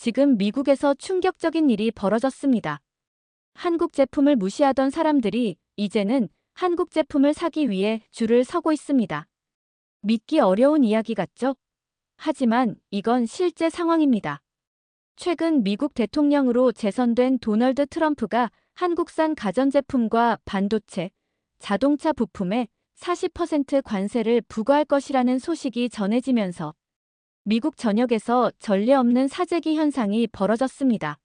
지금 미국에서 충격적인 일이 벌어졌습니다. 한국 제품을 무시하던 사람들이 이제는 한국 제품을 사기 위해 줄을 서고 있습니다. 믿기 어려운 이야기 같죠? 하지만 이건 실제 상황입니다. 최근 미국 대통령으로 재선된 도널드 트럼프가 한국산 가전제품과 반도체, 자동차 부품에 40% 관세를 부과할 것이라는 소식이 전해지면서 미국 전역에서 전례 없는 사재기 현상이 벌어졌습니다.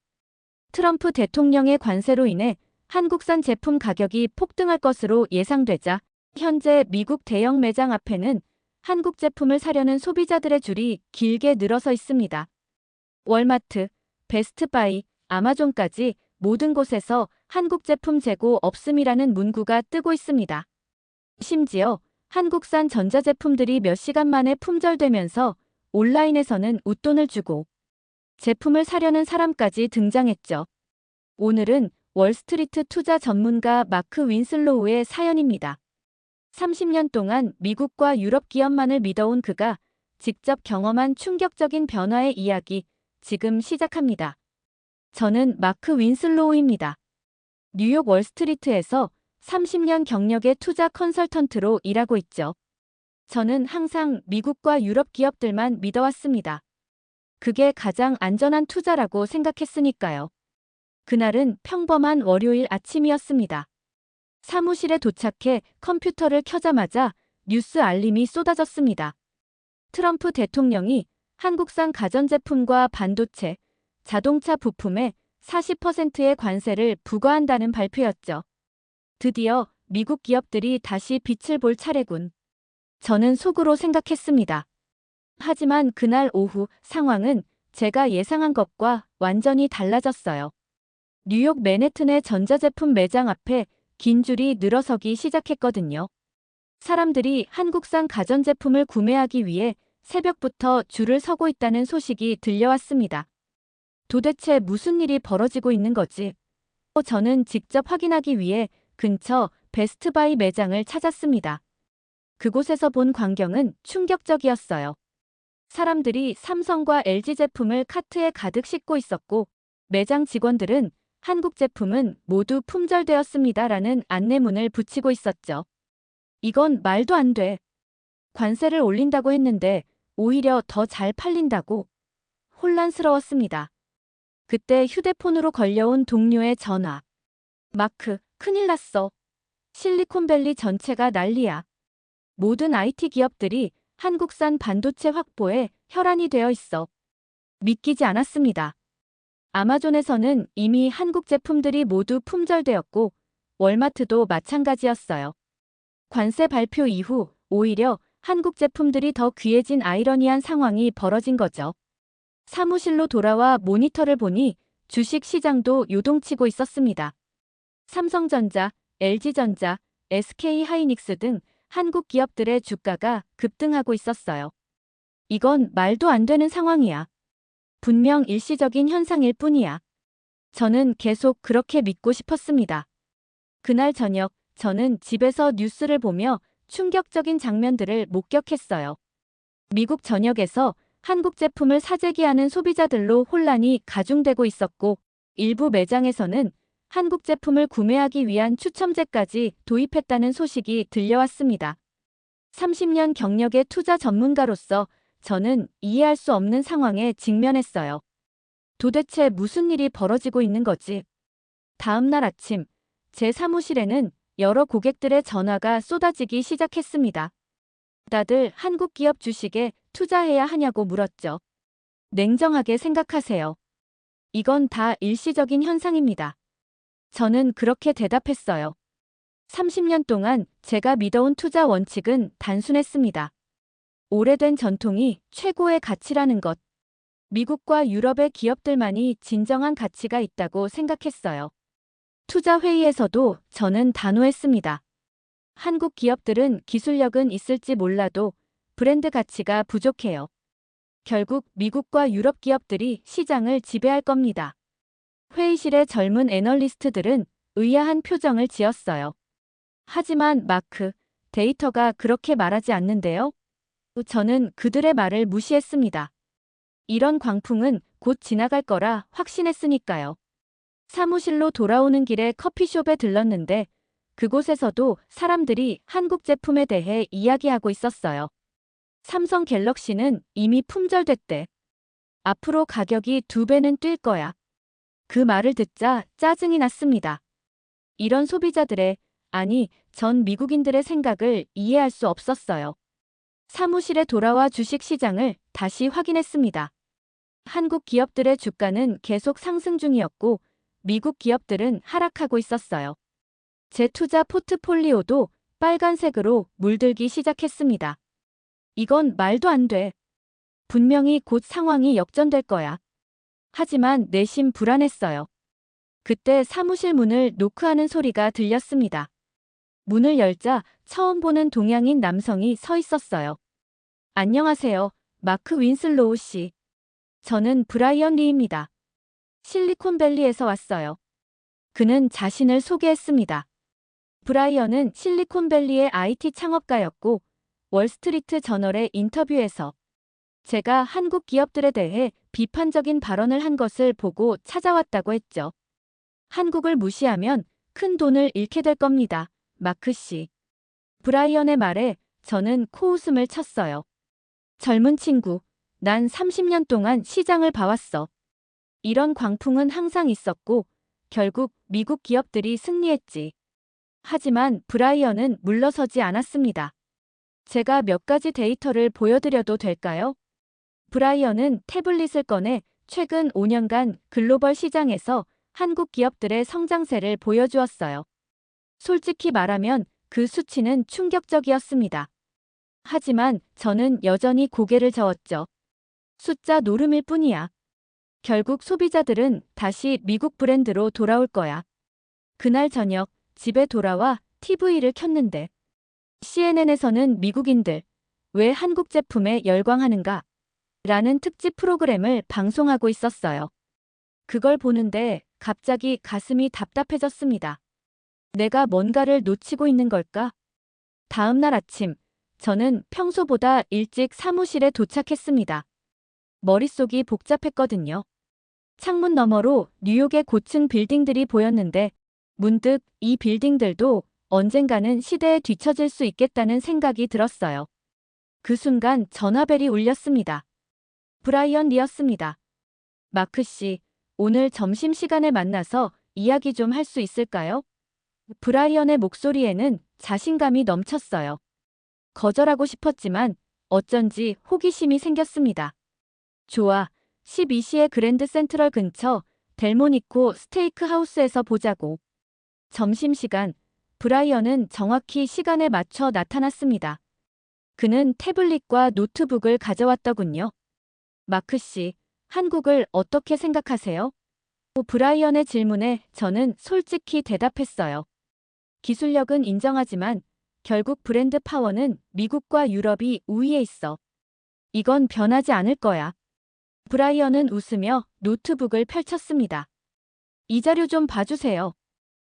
트럼프 대통령의 관세로 인해 한국산 제품 가격이 폭등할 것으로 예상되자 현재 미국 대형 매장 앞에는 한국 제품을 사려는 소비자들의 줄이 길게 늘어서 있습니다. 월마트, 베스트바이, 아마존까지 모든 곳에서 한국 제품 재고 없음이라는 문구가 뜨고 있습니다. 심지어 한국산 전자제품들이 몇 시간 만에 품절되면서 온라인에서는 웃돈을 주고 제품을 사려는 사람까지 등장했죠. 오늘은 월스트리트 투자 전문가 마크 윈슬로우의 사연입니다. 30년 동안 미국과 유럽 기업만을 믿어온 그가 직접 경험한 충격적인 변화의 이야기, 지금 시작합니다. 저는 마크 윈슬로우입니다. 뉴욕 월스트리트에서 30년 경력의 투자 컨설턴트로 일하고 있죠. 저는 항상 미국과 유럽 기업들만 믿어왔습니다. 그게 가장 안전한 투자라고 생각했으니까요. 그날은 평범한 월요일 아침이었습니다. 사무실에 도착해 컴퓨터를 켜자마자 뉴스 알림이 쏟아졌습니다. 트럼프 대통령이 한국산 가전제품과 반도체, 자동차 부품에 40%의 관세를 부과한다는 발표였죠. 드디어 미국 기업들이 다시 빛을 볼 차례군. 저는 속으로 생각했습니다. 하지만 그날 오후 상황은 제가 예상한 것과 완전히 달라졌어요. 뉴욕 맨해튼의 전자제품 매장 앞에 긴 줄이 늘어서기 시작했거든요. 사람들이 한국산 가전제품을 구매하기 위해 새벽부터 줄을 서고 있다는 소식이 들려왔습니다. 도대체 무슨 일이 벌어지고 있는 거지? 저는 직접 확인하기 위해 근처 베스트바이 매장을 찾았습니다. 그곳에서 본 광경은 충격적이었어요. 사람들이 삼성과 LG 제품을 카트에 가득 싣고 있었고 매장 직원들은 한국 제품은 모두 품절되었습니다라는 안내문을 붙이고 있었죠. 이건 말도 안 돼. 관세를 올린다고 했는데 오히려 더 잘 팔린다고. 혼란스러웠습니다. 그때 휴대폰으로 걸려온 동료의 전화. 마크, 큰일 났어. 실리콘밸리 전체가 난리야. 모든 IT 기업들이 한국산 반도체 확보에 혈안이 되어 있어. 믿기지 않았습니다. 아마존에서는 이미 한국 제품들이 모두 품절되었고 월마트도 마찬가지였어요. 관세 발표 이후 오히려 한국 제품들이 더 귀해진 아이러니한 상황이 벌어진 거죠. 사무실로 돌아와 모니터를 보니 주식 시장도 요동치고 있었습니다. 삼성전자, LG전자, SK하이닉스 등 한국 기업들의 주가가 급등하고 있었어요. 이건 말도 안 되는 상황이야. 분명 일시적인 현상일 뿐이야. 저는 계속 그렇게 믿고 싶었습니다. 그날 저녁, 저는 집에서 뉴스를 보며 충격적인 장면들을 목격했어요. 미국 전역에서 한국 제품을 사재기하는 소비자들로 혼란이 가중되고 있었고, 일부 매장에서는 한국 제품을 구매하기 위한 추첨제까지 도입했다는 소식이 들려왔습니다. 30년 경력의 투자 전문가로서 저는 이해할 수 없는 상황에 직면했어요. 도대체 무슨 일이 벌어지고 있는 거지? 다음 날 아침, 제 사무실에는 여러 고객들의 전화가 쏟아지기 시작했습니다. 다들 한국 기업 주식에 투자해야 하냐고 물었죠. 냉정하게 생각하세요. 이건 다 일시적인 현상입니다. 저는 그렇게 대답했어요. 30년 동안 제가 믿어온 투자 원칙은 단순했습니다. 오래된 전통이 최고의 가치라는 것. 미국과 유럽의 기업들만이 진정한 가치가 있다고 생각했어요. 투자 회의에서도 저는 단호했습니다. 한국 기업들은 기술력은 있을지 몰라도 브랜드 가치가 부족해요. 결국 미국과 유럽 기업들이 시장을 지배할 겁니다. 회의실의 젊은 애널리스트들은 의아한 표정을 지었어요. 하지만 마크, 데이터가 그렇게 말하지 않는데요? 저는 그들의 말을 무시했습니다. 이런 광풍은 곧 지나갈 거라 확신했으니까요. 사무실로 돌아오는 길에 커피숍에 들렀는데 그곳에서도 사람들이 한국 제품에 대해 이야기하고 있었어요. 삼성 갤럭시는 이미 품절됐대. 앞으로 가격이 2배는 뛸 거야. 그 말을 듣자 짜증이 났습니다. 이런 소비자들의, 아니, 전 미국인들의 생각을 이해할 수 없었어요. 사무실에 돌아와 주식 시장을 다시 확인했습니다. 한국 기업들의 주가는 계속 상승 중이었고 미국 기업들은 하락하고 있었어요. 제 투자 포트폴리오도 빨간색으로 물들기 시작했습니다. 이건 말도 안 돼. 분명히 곧 상황이 역전될 거야. 하지만 내심 불안했어요. 그때 사무실 문을 노크하는 소리가 들렸습니다. 문을 열자 처음 보는 동양인 남성이 서 있었어요. 안녕하세요, 마크 윈슬로우 씨. 저는 브라이언 리입니다. 실리콘밸리에서 왔어요. 그는 자신을 소개했습니다. 브라이언은 실리콘밸리의 IT 창업가였고 월스트리트 저널의 인터뷰에서 제가 한국 기업들에 대해 비판적인 발언을 한 것을 보고 찾아왔다고 했죠. 한국을 무시하면 큰 돈을 잃게 될 겁니다. 마크 씨. 브라이언의 말에 저는 코웃음을 쳤어요. 젊은 친구, 난 30년 동안 시장을 봐왔어. 이런 광풍은 항상 있었고 결국 미국 기업들이 승리했지. 하지만 브라이언은 물러서지 않았습니다. 제가 몇 가지 데이터를 보여드려도 될까요? 브라이언은 태블릿을 꺼내 최근 5년간 글로벌 시장에서 한국 기업들의 성장세를 보여주었어요. 솔직히 말하면 그 수치는 충격적이었습니다. 하지만 저는 여전히 고개를 저었죠. 숫자 노름일 뿐이야. 결국 소비자들은 다시 미국 브랜드로 돌아올 거야. 그날 저녁 집에 돌아와 TV를 켰는데 CNN에서는 미국인들 왜 한국 제품에 열광하는가? 라는 특집 프로그램을 방송하고 있었어요. 그걸 보는데 갑자기 가슴이 답답해졌습니다. 내가 뭔가를 놓치고 있는 걸까? 다음 날 아침, 저는 평소보다 일찍 사무실에 도착했습니다. 머릿속이 복잡했거든요. 창문 너머로 뉴욕의 고층 빌딩들이 보였는데 문득 이 빌딩들도 언젠가는 시대에 뒤처질 수 있겠다는 생각이 들었어요. 그 순간 전화벨이 울렸습니다. 브라이언 리였습니다. 마크 씨, 오늘 점심시간에 만나서 이야기 좀 할 수 있을까요? 브라이언의 목소리에는 자신감이 넘쳤어요. 거절하고 싶었지만 어쩐지 호기심이 생겼습니다. 좋아, 12시에 그랜드 센트럴 근처 델모니코 스테이크 하우스에서 보자고. 점심시간, 브라이언은 정확히 시간에 맞춰 나타났습니다. 그는 태블릿과 노트북을 가져왔더군요. 마크 씨, 한국을 어떻게 생각하세요? 브라이언의 질문에 저는 솔직히 대답했어요. 기술력은 인정하지만 결국 브랜드 파워는 미국과 유럽이 우위에 있어. 이건 변하지 않을 거야. 브라이언은 웃으며 노트북을 펼쳤습니다. 이 자료 좀 봐주세요.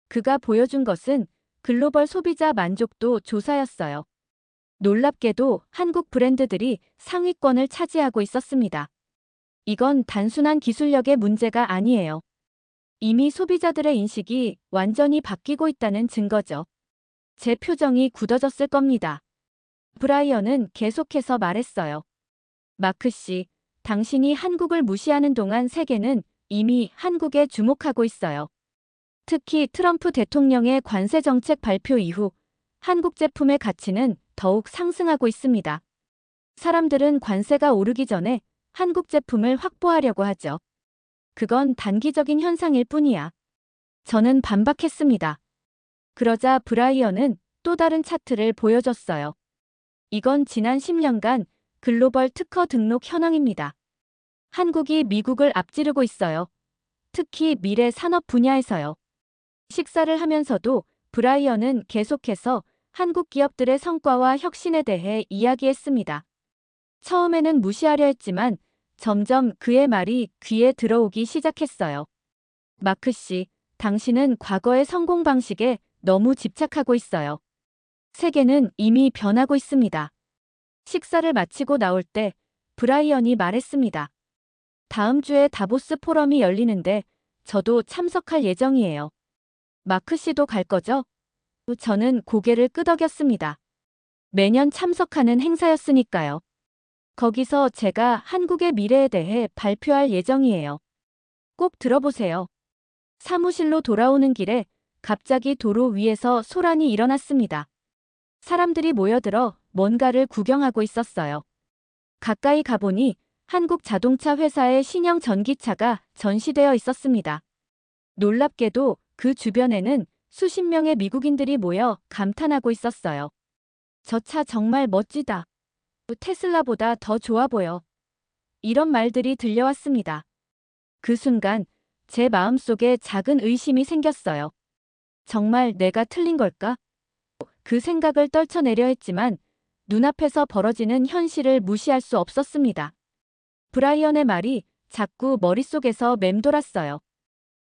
그가 보여준 것은 글로벌 소비자 만족도 조사였어요. 놀랍게도 한국 브랜드들이 상위권을 차지하고 있었습니다. 이건 단순한 기술력의 문제가 아니에요. 이미 소비자들의 인식이 완전히 바뀌고 있다는 증거죠. 제 표정이 굳어졌을 겁니다. 브라이언은 계속해서 말했어요. 마크 씨, 당신이 한국을 무시하는 동안 세계는 이미 한국에 주목하고 있어요. 특히 트럼프 대통령의 관세 정책 발표 이후 한국 제품의 가치는 더욱 상승하고 있습니다. 사람들은 관세가 오르기 전에 한국 제품을 확보하려고 하죠. 그건 단기적인 현상일 뿐이야. 저는 반박했습니다. 그러자 브라이언은 또 다른 차트를 보여줬어요. 이건 지난 10년간 글로벌 특허 등록 현황입니다. 한국이 미국을 앞지르고 있어요. 특히 미래 산업 분야에서요. 식사를 하면서도 브라이언은 계속해서 한국 기업들의 성과와 혁신에 대해 이야기했습니다. 처음에는 무시하려 했지만 점점 그의 말이 귀에 들어오기 시작했어요. 마크 씨, 당신은 과거의 성공 방식에 너무 집착하고 있어요. 세계는 이미 변하고 있습니다. 식사를 마치고 나올 때 브라이언이 말했습니다. 다음 주에 다보스 포럼이 열리는데 저도 참석할 예정이에요. 마크 씨도 갈 거죠? 저는 고개를 끄덕였습니다. 매년 참석하는 행사였으니까요. 거기서 제가 한국의 미래에 대해 발표할 예정이에요. 꼭 들어보세요. 사무실로 돌아오는 길에 갑자기 도로 위에서 소란이 일어났습니다. 사람들이 모여들어 뭔가를 구경하고 있었어요. 가까이 가보니 한국 자동차 회사의 신형 전기차가 전시되어 있었습니다. 놀랍게도 그 주변에는 수십 명의 미국인들이 모여 감탄하고 있었어요. 저 차 정말 멋지다. 테슬라보다 더 좋아 보여. 이런 말들이 들려왔습니다. 그 순간 제 마음속에 작은 의심이 생겼어요. 정말 내가 틀린 걸까? 그 생각을 떨쳐내려 했지만 눈앞에서 벌어지는 현실을 무시할 수 없었습니다. 브라이언의 말이 자꾸 머릿속에서 맴돌았어요.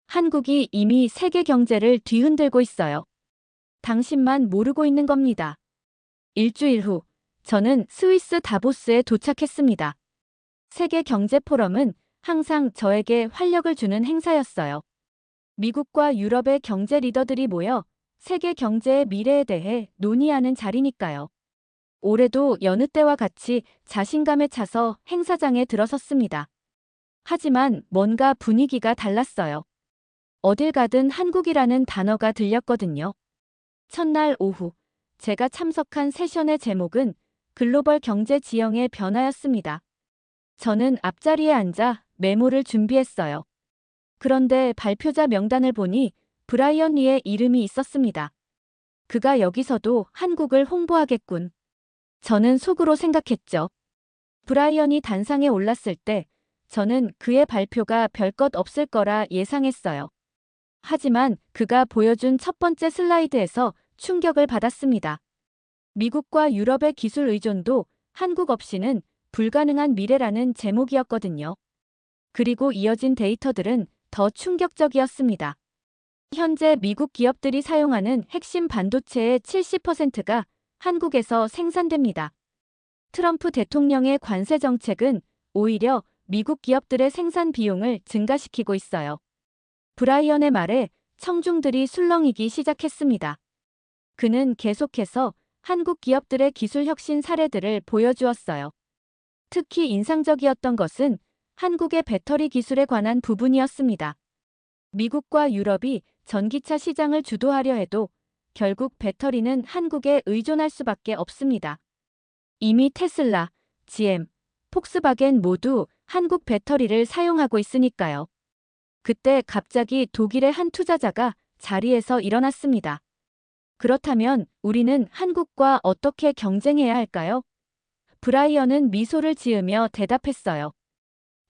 한국이 이미 세계 경제를 뒤흔들고 있어요. 당신만 모르고 있는 겁니다. 일주일 후, 저는 스위스 다보스에 도착했습니다. 세계 경제 포럼은 항상 저에게 활력을 주는 행사였어요. 미국과 유럽의 경제 리더들이 모여 세계 경제의 미래에 대해 논의하는 자리니까요. 올해도 여느 때와 같이 자신감에 차서 행사장에 들어섰습니다. 하지만 뭔가 분위기가 달랐어요. 어딜 가든 한국이라는 단어가 들렸거든요. 첫날 오후, 제가 참석한 세션의 제목은 글로벌 경제 지형의 변화였습니다. 저는 앞자리에 앉아 메모를 준비했어요. 그런데 발표자 명단을 보니 브라이언 리의 이름이 있었습니다. 그가 여기서도 한국을 홍보하겠군. 저는 속으로 생각했죠. 브라이언이 단상에 올랐을 때 저는 그의 발표가 별것 없을 거라 예상했어요. 하지만 그가 보여준 첫 번째 슬라이드에서 충격을 받았습니다. 미국과 유럽의 기술 의존도 한국 없이는 불가능한 미래라는 제목이었거든요. 그리고 이어진 데이터들은 더 충격적이었습니다. 현재 미국 기업들이 사용하는 핵심 반도체의 70%가 한국에서 생산됩니다. 트럼프 대통령의 관세 정책은 오히려 미국 기업들의 생산 비용을 증가시키고 있어요. 브라이언의 말에 청중들이 술렁이기 시작했습니다. 그는 계속해서 한국 기업들의 기술 혁신 사례들을 보여주었어요. 특히 인상적이었던 것은 한국의 배터리 기술에 관한 부분이었습니다. 미국과 유럽이 전기차 시장을 주도하려 해도 결국 배터리는 한국에 의존할 수밖에 없습니다. 이미 테슬라, GM, 폭스바겐 모두 한국 배터리를 사용하고 있으니까요. 그때 갑자기 독일의 한 투자자가 자리에서 일어났습니다. 그렇다면 우리는 한국과 어떻게 경쟁해야 할까요? 브라이언은 미소를 지으며 대답했어요.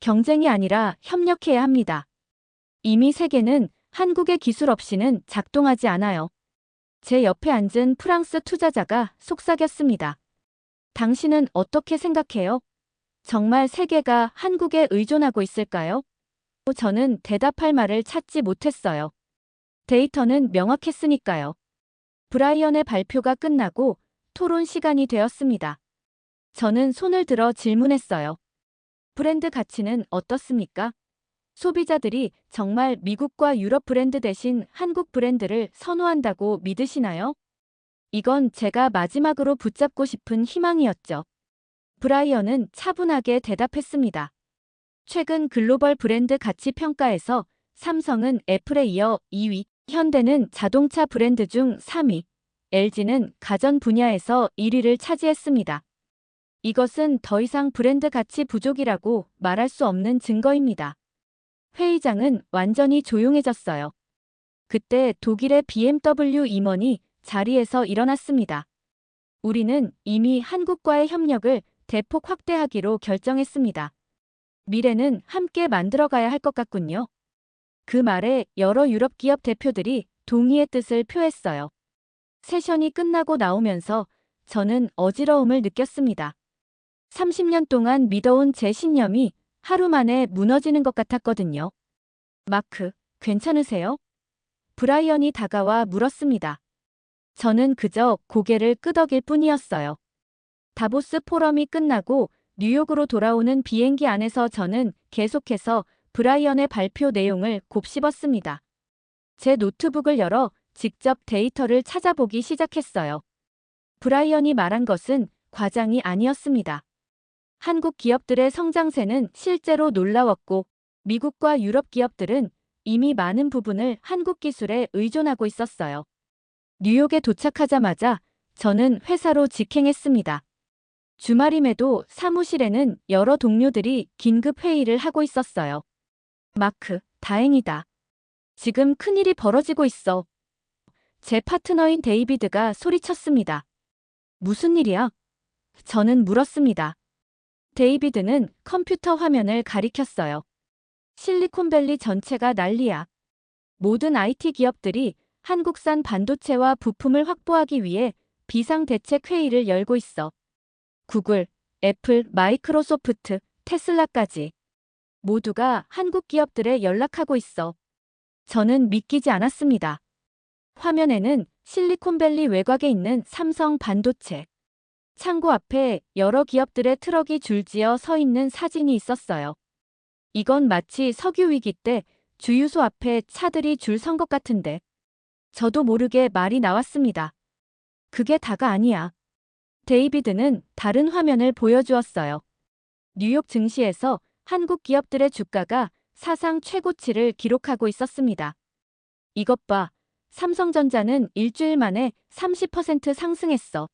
경쟁이 아니라 협력해야 합니다. 이미 세계는 한국의 기술 없이는 작동하지 않아요. 제 옆에 앉은 프랑스 투자자가 속삭였습니다. 당신은 어떻게 생각해요? 정말 세계가 한국에 의존하고 있을까요? 저는 대답할 말을 찾지 못했어요. 데이터는 명확했으니까요. 브라이언의 발표가 끝나고 토론 시간이 되었습니다. 저는 손을 들어 질문했어요. 브랜드 가치는 어떻습니까? 소비자들이 정말 미국과 유럽 브랜드 대신 한국 브랜드를 선호한다고 믿으시나요? 이건 제가 마지막으로 붙잡고 싶은 희망이었죠. 브라이언은 차분하게 대답했습니다. 최근 글로벌 브랜드 가치 평가에서 삼성은 애플에 이어 2위, 현대는 자동차 브랜드 중 3위, LG는 가전 분야에서 1위를 차지했습니다. 이것은 더 이상 브랜드 가치 부족이라고 말할 수 없는 증거입니다. 회의장은 완전히 조용해졌어요. 그때 독일의 BMW 임원이 자리에서 일어났습니다. 우리는 이미 한국과의 협력을 대폭 확대하기로 결정했습니다. 미래는 함께 만들어가야 할 것 같군요. 그 말에 여러 유럽 기업 대표들이 동의의 뜻을 표했어요. 세션이 끝나고 나오면서 저는 어지러움을 느꼈습니다. 30년 동안 믿어온 제 신념이 하루 만에 무너지는 것 같았거든요. 마크, 괜찮으세요? 브라이언이 다가와 물었습니다. 저는 그저 고개를 끄덕일 뿐이었어요. 다보스 포럼이 끝나고 뉴욕으로 돌아오는 비행기 안에서 저는 계속해서 브라이언의 발표 내용을 곱씹었습니다. 제 노트북을 열어 직접 데이터를 찾아보기 시작했어요. 브라이언이 말한 것은 과장이 아니었습니다. 한국 기업들의 성장세는 실제로 놀라웠고 미국과 유럽 기업들은 이미 많은 부분을 한국 기술에 의존하고 있었어요. 뉴욕에 도착하자마자 저는 회사로 직행했습니다. 주말임에도 사무실에는 여러 동료들이 긴급 회의를 하고 있었어요. 마크, 다행이다. 지금 큰일이 벌어지고 있어. 제 파트너인 데이비드가 소리쳤습니다. 무슨 일이야? 저는 물었습니다. 데이비드는 컴퓨터 화면을 가리켰어요. 실리콘밸리 전체가 난리야. 모든 IT 기업들이 한국산 반도체와 부품을 확보하기 위해 비상대책 회의를 열고 있어. 구글, 애플, 마이크로소프트, 테슬라까지 모두가 한국 기업들에 연락하고 있어. 저는 믿기지 않았습니다. 화면에는 실리콘밸리 외곽에 있는 삼성 반도체 창고 앞에 여러 기업들의 트럭이 줄지어 서 있는 사진이 있었어요. 이건 마치 석유 위기 때 주유소 앞에 차들이 줄 선 것 같은데. 저도 모르게 말이 나왔습니다. 그게 다가 아니야. 데이비드는 다른 화면을 보여주었어요. 뉴욕 증시에서 한국 기업들의 주가가 사상 최고치를 기록하고 있었습니다. 이것 봐. 삼성전자는 일주일 만에 30% 상승했어.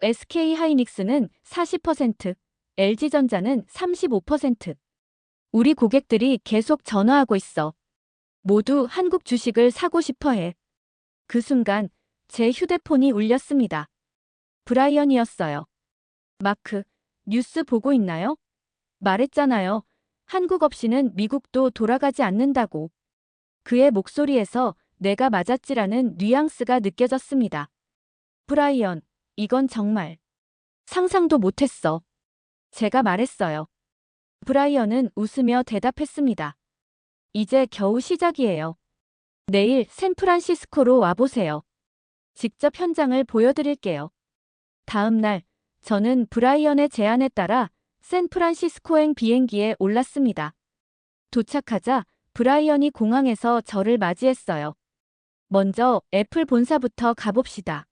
SK하이닉스는 40%, LG전자는 35%. 우리 고객들이 계속 전화하고 있어. 모두 한국 주식을 사고 싶어 해. 그 순간 제 휴대폰이 울렸습니다. 브라이언이었어요. 마크, 뉴스 보고 있나요? 말했잖아요. 한국 없이는 미국도 돌아가지 않는다고. 그의 목소리에서 내가 맞았지라는 뉘앙스가 느껴졌습니다. 브라이언, 이건 정말 상상도 못했어. 제가 말했어요. 브라이언은 웃으며 대답했습니다. 이제 겨우 시작이에요. 내일 샌프란시스코로 와보세요. 직접 현장을 보여드릴게요. 다음 날, 저는 브라이언의 제안에 따라 샌프란시스코행 비행기에 올랐습니다. 도착하자 브라이언이 공항에서 저를 맞이했어요. 먼저 애플 본사부터 가봅시다.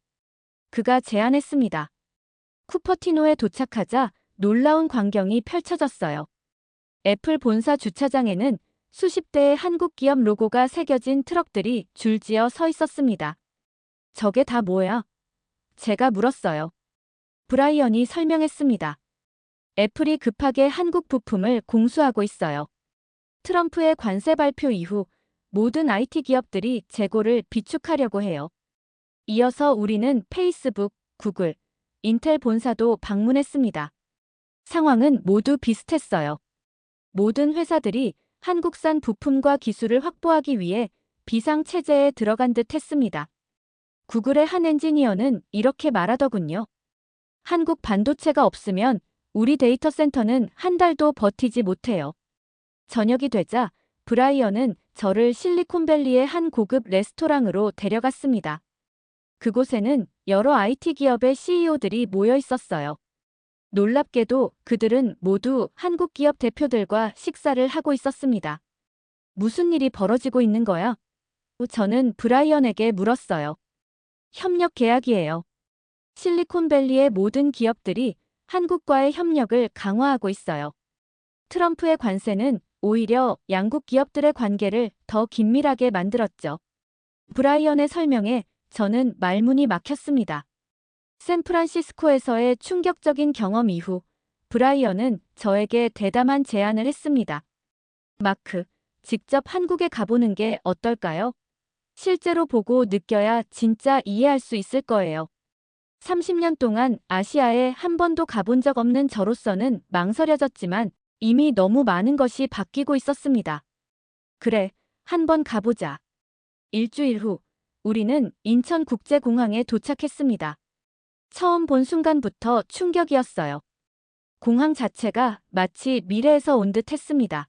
그가 제안했습니다. 쿠퍼티노에 도착하자 놀라운 광경이 펼쳐졌어요. 애플 본사 주차장에는 수십 대의 한국 기업 로고가 새겨진 트럭들이 줄지어 서 있었습니다. 저게 다 뭐야? 제가 물었어요. 브라이언이 설명했습니다. 애플이 급하게 한국 부품을 공수하고 있어요. 트럼프의 관세 발표 이후 모든 IT 기업들이 재고를 비축하려고 해요. 이어서 우리는 페이스북, 구글, 인텔 본사도 방문했습니다. 상황은 모두 비슷했어요. 모든 회사들이 한국산 부품과 기술을 확보하기 위해 비상체제에 들어간 듯 했습니다. 구글의 한 엔지니어는 이렇게 말하더군요. 한국 반도체가 없으면 우리 데이터 센터는 한 달도 버티지 못해요. 저녁이 되자 브라이언은 저를 실리콘밸리의 한 고급 레스토랑으로 데려갔습니다. 그곳에는 여러 IT 기업의 CEO들이 모여 있었어요. 놀랍게도 그들은 모두 한국 기업 대표들과 식사를 하고 있었습니다. 무슨 일이 벌어지고 있는 거야? 저는 브라이언에게 물었어요. 협력 계약이에요. 실리콘밸리의 모든 기업들이 한국과의 협력을 강화하고 있어요. 트럼프의 관세는 오히려 양국 기업들의 관계를 더 긴밀하게 만들었죠. 브라이언의 설명에 저는 말문이 막혔습니다. 샌프란시스코에서의 충격적인 경험 이후 브라이언은 저에게 대담한 제안을 했습니다. 마크, 직접 한국에 가보는 게 어떨까요? 실제로 보고 느껴야 진짜 이해할 수 있을 거예요. 30년 동안 아시아에 한 번도 가본 적 없는 저로서는 망설여졌지만 이미 너무 많은 것이 바뀌고 있었습니다. 그래, 한번 가보자. 일주일 후, 우리는 인천국제공항에 도착했습니다. 처음 본 순간부터 충격이었어요. 공항 자체가 마치 미래에서 온 듯 했습니다.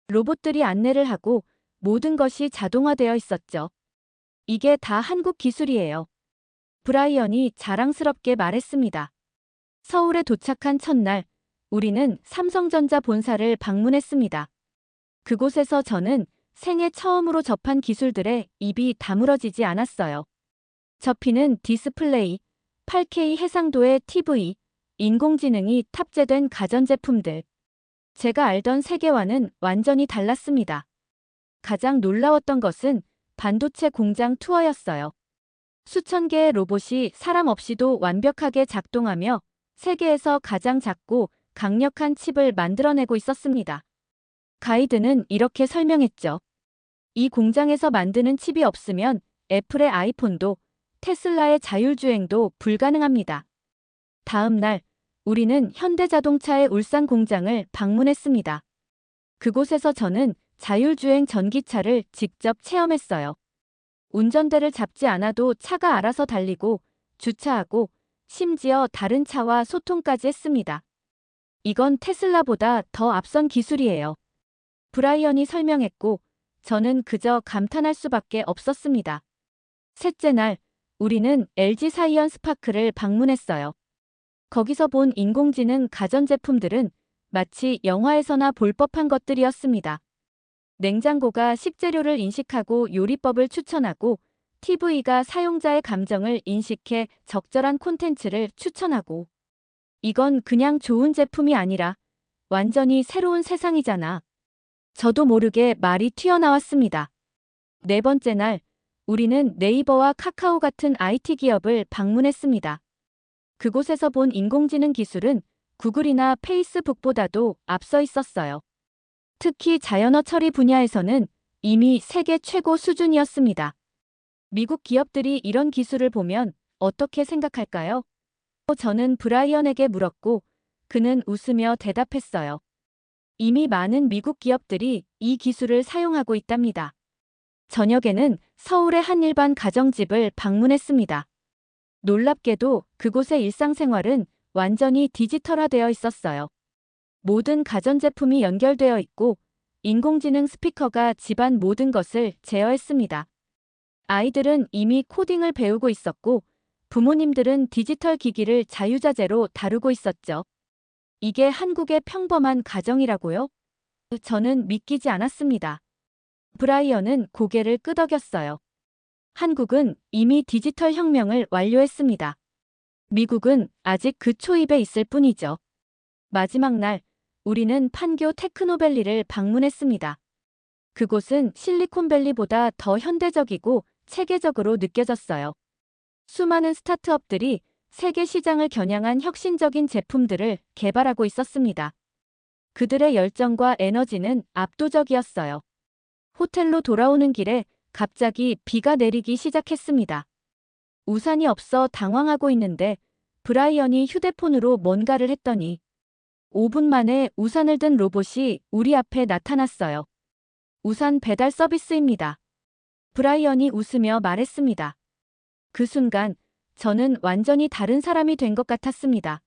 로봇들이 안내를 하고 모든 것이 자동화되어 있었죠. 이게 다 한국 기술이에요. 브라이언이 자랑스럽게 말했습니다. 서울에 도착한 첫날, 우리는 삼성전자 본사를 방문했습니다. 그곳에서 저는 생애 처음으로 접한 기술들에 입이 다물어지지 않았어요. 접히는 디스플레이, 8K 해상도의 TV, 인공지능이 탑재된 가전제품들. 제가 알던 세계와는 완전히 달랐습니다. 가장 놀라웠던 것은 반도체 공장 투어였어요. 수천 개의 로봇이 사람 없이도 완벽하게 작동하며 세계에서 가장 작고 강력한 칩을 만들어내고 있었습니다. 가이드는 이렇게 설명했죠. 이 공장에서 만드는 칩이 없으면 애플의 아이폰도 테슬라의 자율주행도 불가능합니다. 다음 날, 우리는 현대자동차의 울산 공장을 방문했습니다. 그곳에서 저는 자율주행 전기차를 직접 체험했어요. 운전대를 잡지 않아도 차가 알아서 달리고 주차하고 심지어 다른 차와 소통까지 했습니다. 이건 테슬라보다 더 앞선 기술이에요. 브라이언이 설명했고 저는 그저 감탄할 수밖에 없었습니다. 셋째 날, 우리는 LG 사이언 스파크를 방문했어요. 거기서 본 인공지능 가전제품들은 마치 영화에서나 볼 법한 것들이었습니다. 냉장고가 식재료를 인식하고 요리법을 추천하고 TV가 사용자의 감정을 인식해 적절한 콘텐츠를 추천하고 이건 그냥 좋은 제품이 아니라 완전히 새로운 세상이잖아. 저도 모르게 말이 튀어나왔습니다. 네 번째 날, 우리는 네이버와 카카오 같은 IT 기업을 방문했습니다. 그곳에서 본 인공지능 기술은 구글이나 페이스북보다도 앞서 있었어요. 특히 자연어 처리 분야에서는 이미 세계 최고 수준이었습니다. 미국 기업들이 이런 기술을 보면 어떻게 생각할까요? 저는 브라이언에게 물었고 그는 웃으며 대답했어요. 이미 많은 미국 기업들이 이 기술을 사용하고 있답니다. 저녁에는 서울의 한 일반 가정집을 방문했습니다. 놀랍게도 그곳의 일상생활은 완전히 디지털화되어 있었어요. 모든 가전제품이 연결되어 있고 인공지능 스피커가 집안 모든 것을 제어했습니다. 아이들은 이미 코딩을 배우고 있었고 부모님들은 디지털 기기를 자유자재로 다루고 있었죠. 이게 한국의 평범한 가정이라고요? 저는 믿기지 않았습니다. 브라이언은 고개를 끄덕였어요. 한국은 이미 디지털 혁명을 완료했습니다. 미국은 아직 그 초입에 있을 뿐이죠. 마지막 날, 우리는 판교 테크노밸리를 방문했습니다. 그곳은 실리콘밸리보다 더 현대적이고 체계적으로 느껴졌어요. 수많은 스타트업들이 세계 시장을 겨냥한 혁신적인 제품들을 개발하고 있었습니다. 그들의 열정과 에너지는 압도적이었어요. 호텔로 돌아오는 길에 갑자기 비가 내리기 시작했습니다. 우산이 없어 당황하고 있는데 브라이언이 휴대폰으로 뭔가를 했더니 5분 만에 우산을 든 로봇이 우리 앞에 나타났어요. 우산 배달 서비스입니다. 브라이언이 웃으며 말했습니다. 그 순간 저는 완전히 다른 사람이 된 것 같았습니다.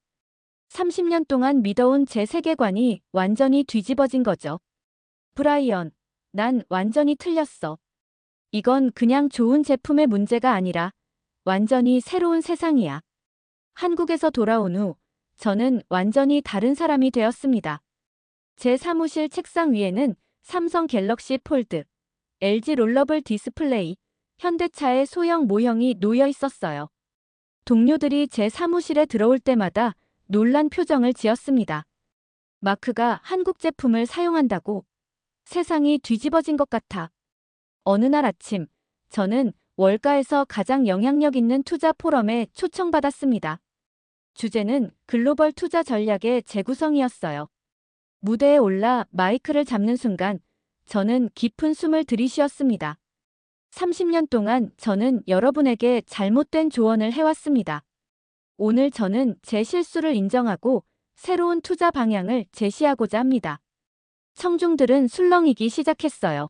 30년 동안 믿어온 제 세계관이 완전히 뒤집어진 거죠. 브라이언, 난 완전히 틀렸어. 이건 그냥 좋은 제품의 문제가 아니라 완전히 새로운 세상이야. 한국에서 돌아온 후 저는 완전히 다른 사람이 되었습니다. 제 사무실 책상 위에는 삼성 갤럭시 폴드, LG 롤러블 디스플레이, 현대차의 소형 모형이 놓여 있었어요. 동료들이 제 사무실에 들어올 때마다 놀란 표정을 지었습니다. 마크가 한국 제품을 사용한다고 세상이 뒤집어진 것 같아. 어느 날 아침, 저는 월가에서 가장 영향력 있는 투자 포럼에 초청받았습니다. 주제는 글로벌 투자 전략의 재구성이었어요. 무대에 올라 마이크를 잡는 순간 저는 깊은 숨을 들이쉬었습니다. 30년 동안 저는 여러분에게 잘못된 조언을 해왔습니다. 오늘 저는 제 실수를 인정하고 새로운 투자 방향을 제시하고자 합니다. 청중들은 술렁이기 시작했어요.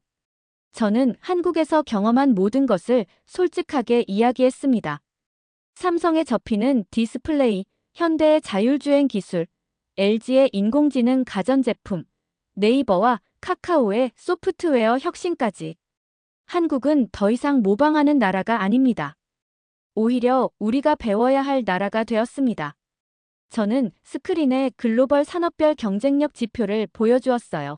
저는 한국에서 경험한 모든 것을 솔직하게 이야기했습니다. 삼성에 접히는 디스플레이, 현대의 자율주행 기술, LG의 인공지능 가전제품, 네이버와 카카오의 소프트웨어 혁신까지. 한국은 더 이상 모방하는 나라가 아닙니다. 오히려 우리가 배워야 할 나라가 되었습니다. 저는 스크린에 글로벌 산업별 경쟁력 지표를 보여주었어요.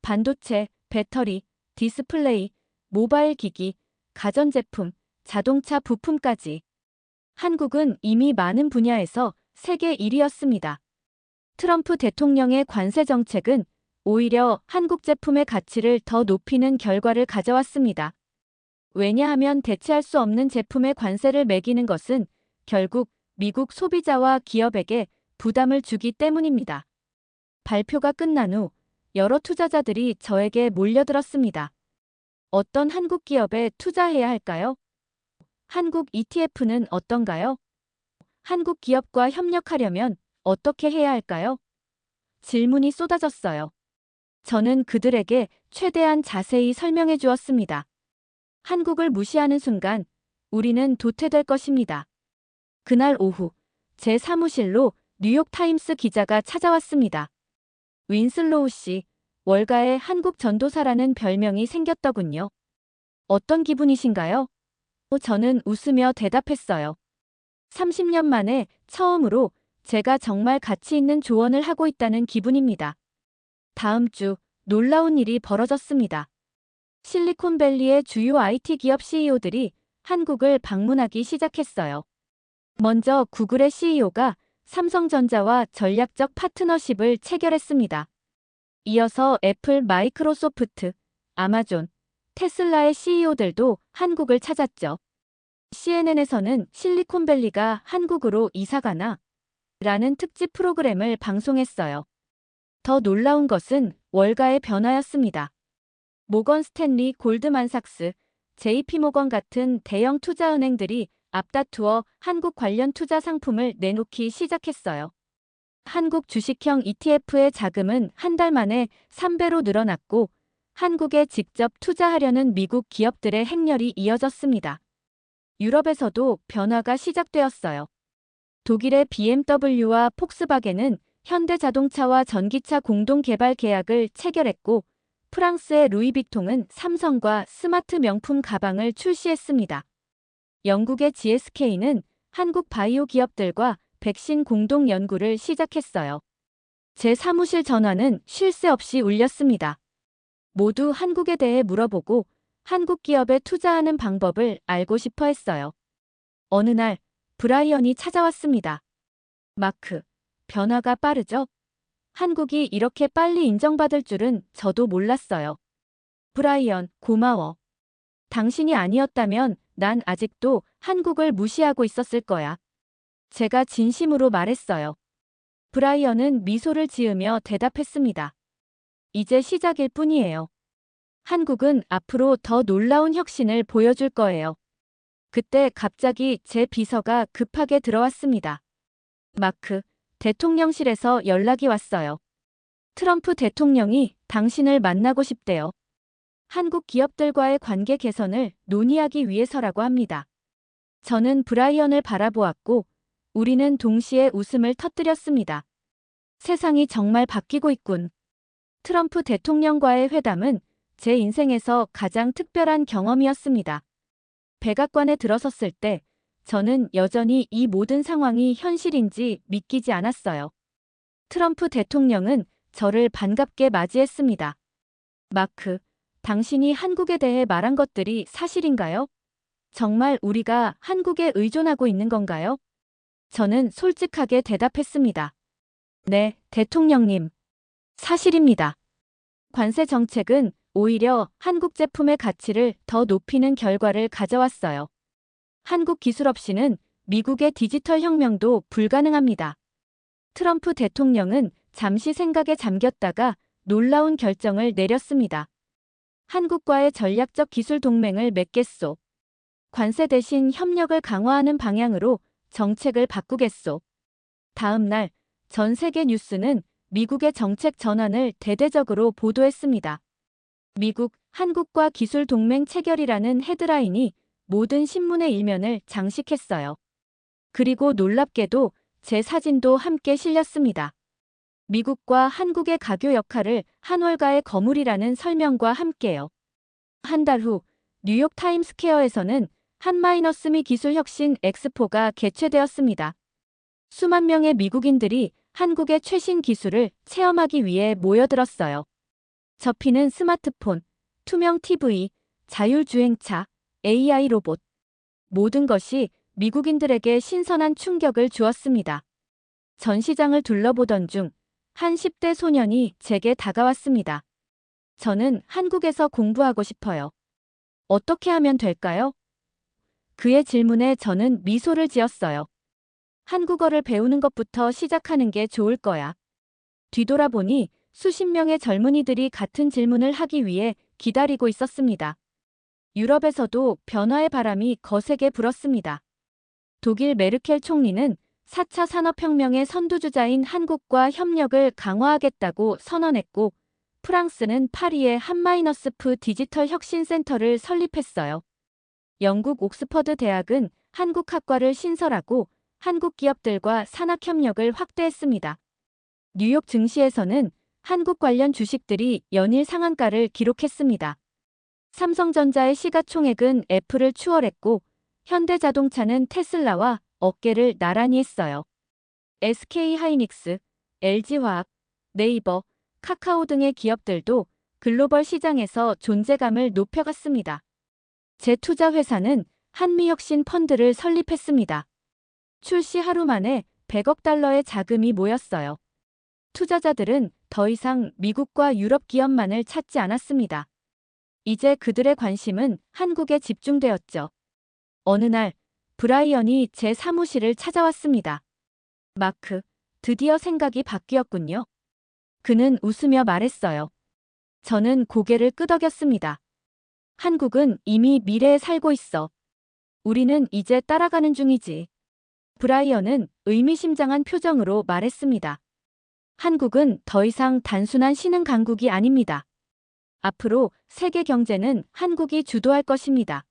반도체, 배터리, 디스플레이, 모바일 기기, 가전제품, 자동차 부품까지. 한국은 이미 많은 분야에서 세계 1위였습니다. 트럼프 대통령의 관세 정책은 오히려 한국 제품의 가치를 더 높이는 결과를 가져왔습니다. 왜냐하면 대체할 수 없는 제품의 관세를 매기는 것은 결국 미국 소비자와 기업에게 부담을 주기 때문입니다. 발표가 끝난 후 여러 투자자들이 저에게 몰려들었습니다. 어떤 한국 기업에 투자해야 할까요? 한국 ETF는 어떤가요? 한국 기업과 협력하려면 어떻게 해야 할까요? 질문이 쏟아졌어요. 저는 그들에게 최대한 자세히 설명해 주었습니다. 한국을 무시하는 순간 우리는 도태될 것입니다. 그날 오후 제 사무실로 뉴욕타임스 기자가 찾아왔습니다. 윈슬로우 씨, 월가의 한국 전도사라는 별명이 생겼더군요. 어떤 기분이신가요? 저는 웃으며 대답했어요. 30년 만에 처음으로 제가 정말 가치 있는 조언을 하고 있다는 기분입니다. 다음 주 놀라운 일이 벌어졌습니다. 실리콘밸리의 주요 IT 기업 CEO들이 한국을 방문하기 시작했어요. 먼저 구글의 CEO가 삼성전자와 전략적 파트너십을 체결했습니다. 이어서 애플, 마이크로소프트, 아마존, 테슬라의 CEO들도 한국을 찾았죠. CNN에서는 실리콘밸리가 한국으로 이사가나? 라는 특집 프로그램을 방송했어요. 더 놀라운 것은 월가의 변화였습니다. 모건 스탠리, 골드만삭스, JP모건 같은 대형 투자은행들이 앞다투어 한국 관련 투자 상품을 내놓기 시작했어요. 한국 주식형 ETF의 자금은 한 달 만에 3배로 늘어났고 한국에 직접 투자하려는 미국 기업들의 행렬이 이어졌습니다. 유럽에서도 변화가 시작되었어요. 독일의 BMW와 폭스바겐은 현대자동차와 전기차 공동 개발 계약을 체결했고 프랑스의 루이비통은 삼성과 스마트 명품 가방을 출시했습니다. 영국의 GSK는 한국 바이오 기업들과 백신 공동 연구를 시작했어요. 제 사무실 전화는 쉴 새 없이 울렸습니다. 모두 한국에 대해 물어보고 한국 기업에 투자하는 방법을 알고 싶어 했어요. 어느 날 브라이언이 찾아왔습니다. 마크, 변화가 빠르죠? 한국이 이렇게 빨리 인정받을 줄은 저도 몰랐어요. 브라이언, 고마워. 당신이 아니었다면 난 아직도 한국을 무시하고 있었을 거야. 제가 진심으로 말했어요. 브라이언은 미소를 지으며 대답했습니다. 이제 시작일 뿐이에요. 한국은 앞으로 더 놀라운 혁신을 보여줄 거예요. 그때 갑자기 제 비서가 급하게 들어왔습니다. 마크, 대통령실에서 연락이 왔어요. 트럼프 대통령이 당신을 만나고 싶대요. 한국 기업들과의 관계 개선을 논의하기 위해서라고 합니다. 저는 브라이언을 바라보았고 우리는 동시에 웃음을 터뜨렸습니다. 세상이 정말 바뀌고 있군. 트럼프 대통령과의 회담은 제 인생에서 가장 특별한 경험이었습니다. 백악관에 들어섰을 때 저는 여전히 이 모든 상황이 현실인지 믿기지 않았어요. 트럼프 대통령은 저를 반갑게 맞이했습니다. 마크, 당신이 한국에 대해 말한 것들이 사실인가요? 정말 우리가 한국에 의존하고 있는 건가요? 저는 솔직하게 대답했습니다. 네, 대통령님. 사실입니다. 관세 정책은 오히려 한국 제품의 가치를 더 높이는 결과를 가져왔어요. 한국 기술 없이는 미국의 디지털 혁명도 불가능합니다. 트럼프 대통령은 잠시 생각에 잠겼다가 놀라운 결정을 내렸습니다. 한국과의 전략적 기술 동맹을 맺겠소. 관세 대신 협력을 강화하는 방향으로 정책을 바꾸겠소. 다음 날 전 세계 뉴스는 미국의 정책 전환을 대대적으로 보도했습니다. 미국, 한국과 기술 동맹 체결이라는 헤드라인이 모든 신문의 일면을 장식했어요. 그리고 놀랍게도 제 사진도 함께 실렸습니다. 미국과 한국의 가교 역할을 한월가의 거물이라는 설명과 함께요. 한 달 후 뉴욕 타임스퀘어에서는 한마이너스미 기술혁신 엑스포가 개최되었습니다. 수만 명의 미국인들이 한국의 최신 기술을 체험하기 위해 모여들었어요. 접히는 스마트폰, 투명 TV, 자율주행차, AI 로봇. 모든 것이 미국인들에게 신선한 충격을 주었습니다. 전시장을 둘러보던 중 한 10대 소년이 제게 다가왔습니다. 저는 한국에서 공부하고 싶어요. 어떻게 하면 될까요? 그의 질문에 저는 미소를 지었어요. 한국어를 배우는 것부터 시작하는 게 좋을 거야. 뒤돌아보니 수십 명의 젊은이들이 같은 질문을 하기 위해 기다리고 있었습니다. 유럽에서도 변화의 바람이 거세게 불었습니다. 독일 메르켈 총리는 4차 산업혁명의 선두주자인 한국과 협력을 강화하겠다고 선언했고, 프랑스는 파리에 한마이너스프 디지털 혁신센터를 설립했어요. 영국 옥스퍼드 대학은 한국학과를 신설하고 한국 기업들과 산학협력을 확대했습니다. 뉴욕 증시에서는 한국 관련 주식들이 연일 상한가를 기록했습니다. 삼성전자의 시가총액은 애플을 추월했고 현대자동차는 테슬라와 어깨를 나란히 했어요. SK하이닉스, LG화학, 네이버, 카카오 등의 기업들도 글로벌 시장에서 존재감을 높여갔습니다. 재투자회사는 한미혁신 펀드를 설립했습니다. 출시 하루 만에 100억 달러의 자금이 모였어요. 투자자들은 더 이상 미국과 유럽 기업만을 찾지 않았습니다. 이제 그들의 관심은 한국에 집중되었죠. 어느 날 브라이언이 제 사무실을 찾아왔습니다. 마크, 드디어 생각이 바뀌었군요. 그는 웃으며 말했어요. 저는 고개를 끄덕였습니다. 한국은 이미 미래에 살고 있어. 우리는 이제 따라가는 중이지. 브라이언은 의미심장한 표정으로 말했습니다. 한국은 더 이상 단순한 신흥 강국이 아닙니다. 앞으로 세계 경제는 한국이 주도할 것입니다.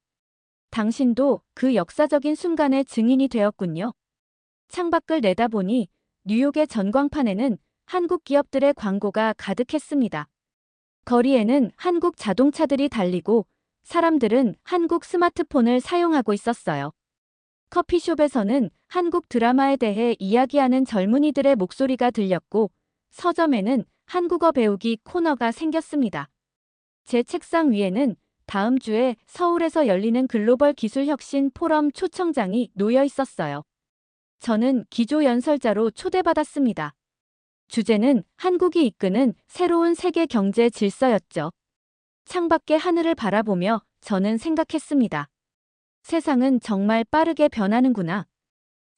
당신도 그 역사적인 순간의 증인이 되었군요. 창밖을 내다보니 뉴욕의 전광판에는 한국 기업들의 광고가 가득했습니다. 거리에는 한국 자동차들이 달리고 사람들은 한국 스마트폰을 사용하고 있었어요. 커피숍에서는 한국 드라마에 대해 이야기하는 젊은이들의 목소리가 들렸고 서점에는 한국어 배우기 코너가 생겼습니다. 제 책상 위에는 다음 주에 서울에서 열리는 글로벌 기술혁신 포럼 초청장이 놓여 있었어요. 저는 기조연설자로 초대받았습니다. 주제는 한국이 이끄는 새로운 세계 경제 질서였죠. 창밖의 하늘을 바라보며 저는 생각했습니다. 세상은 정말 빠르게 변하는구나.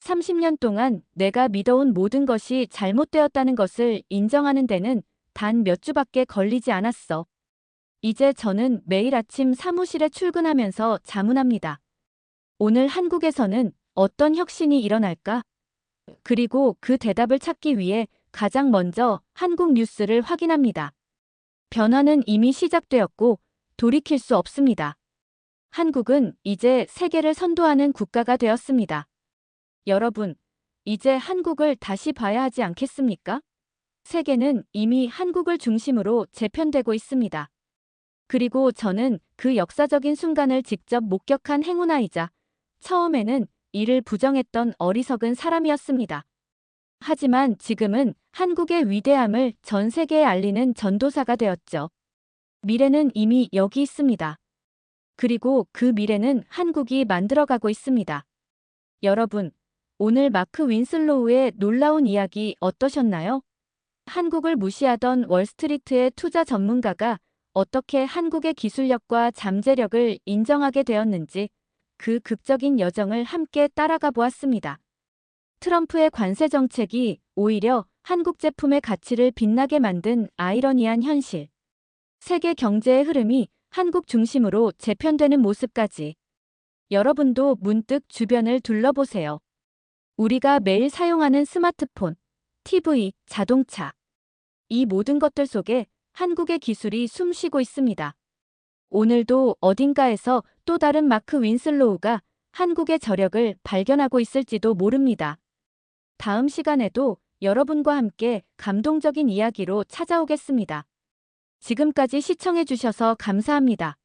30년 동안 내가 믿어온 모든 것이 잘못되었다는 것을 인정하는 데는 단 몇 주밖에 걸리지 않았어. 이제 저는 매일 아침 사무실에 출근하면서 자문합니다. 오늘 한국에서는 어떤 혁신이 일어날까? 그리고 그 대답을 찾기 위해 가장 먼저 한국 뉴스를 확인합니다. 변화는 이미 시작되었고 돌이킬 수 없습니다. 한국은 이제 세계를 선도하는 국가가 되었습니다. 여러분, 이제 한국을 다시 봐야 하지 않겠습니까? 세계는 이미 한국을 중심으로 재편되고 있습니다. 그리고 저는 그 역사적인 순간을 직접 목격한 행운아이자 처음에는 이를 부정했던 어리석은 사람이었습니다. 하지만 지금은 한국의 위대함을 전 세계에 알리는 전도사가 되었죠. 미래는 이미 여기 있습니다. 그리고 그 미래는 한국이 만들어가고 있습니다. 여러분, 오늘 마크 윈슬로우의 놀라운 이야기 어떠셨나요? 한국을 무시하던 월스트리트의 투자 전문가가 어떻게 한국의 기술력과 잠재력을 인정하게 되었는지 그 극적인 여정을 함께 따라가 보았습니다. 트럼프의 관세 정책이 오히려 한국 제품의 가치를 빛나게 만든 아이러니한 현실. 세계 경제의 흐름이 한국 중심으로 재편되는 모습까지. 여러분도 문득 주변을 둘러보세요. 우리가 매일 사용하는 스마트폰, TV, 자동차. 이 모든 것들 속에 한국의 기술이 숨쉬고 있습니다. 오늘도 어딘가에서 또 다른 마크 윈슬로우가 한국의 저력을 발견하고 있을지도 모릅니다. 다음 시간에도 여러분과 함께 감동적인 이야기로 찾아오겠습니다. 지금까지 시청해주셔서 감사합니다.